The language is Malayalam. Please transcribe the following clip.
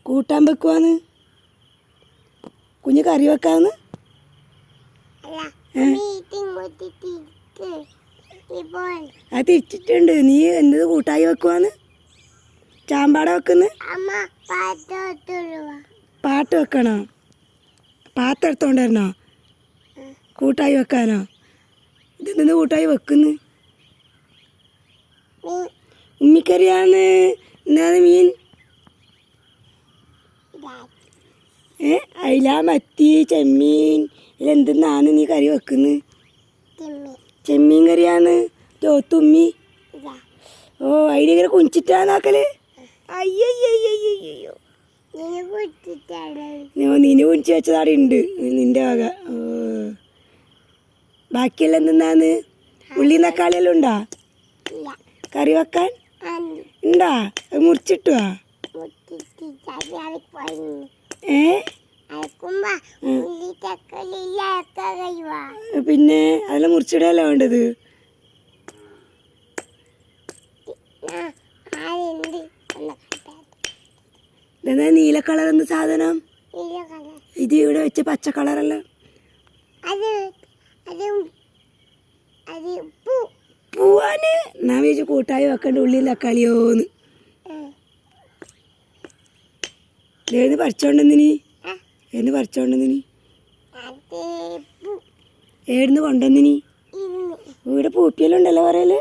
കൂട്ടാൻ വെക്കുവാന്ന് കുഞ്ഞ് കറി വെക്കാന്ന് അത് തിരിച്ചിട്ടുണ്ട്. നീ എന്തത് കൂട്ടായി വെക്കുവാന്ന്? ചാമ്പാട വെക്കുന്നു. പാട്ട് വെക്കണോ? പാത്രം എടുത്തോണ്ടായിരുന്നോ കൂട്ടായി വെക്കാനോ? ഇതെന്ത് കൂട്ടായി വെക്കുന്നു? ഉമ്മിക്കറിയാന്ന്. എന്നാണ് മീൻ? അയില, മത്തി, ചെമ്മീൻ. ഇതെന്തെന്നാണ് നീ കറി വെക്കുന്നു? ചെമ്മീൻ കറിയാന്ന്. തോത്തുമ്മി. ഓ അതിലിങ്ങനെ കുഞ്ചിട്ടാന്നാക്കല്. അയ്യോ നിന്നെ കുഞ്ചി വെച്ചതാടെ ഉണ്ട് നിന്റെ വക. ഓ ബാക്കിയെല്ലാം എന്തെന്നാന്ന്? ഉള്ളി തക്കാളിയെല്ലാം ഉണ്ടാ കറി വെക്കാൻ? ഉണ്ടാ? മുറിച്ചിട്ടുവാ? പിന്നെ അതെല്ലാം മുറിച്ചിടല്ലേ വേണ്ടത്? ഇതെന്താ നീല കളർ എന്ത് സാധനം? ഇത് ഇവിടെ വെച്ച പച്ച കളറല്ല. പൂവാന് ഞാൻ വിചാരിച്ചു കൂട്ടായി വെക്കണ്ട ഉള്ളി തക്കാളിയോന്ന്. ഏന്ന് പറിച്ചോണ്ടെന്നിനി? ഏന്ന് പറിച്ചോണ്ടെന്നിനി? ഏടുന്ന് കൊണ്ടുവന്നിനി? ഇവിടെ പൂപ്പിയെല്ലാം ഉണ്ടല്ലോ പറയല്.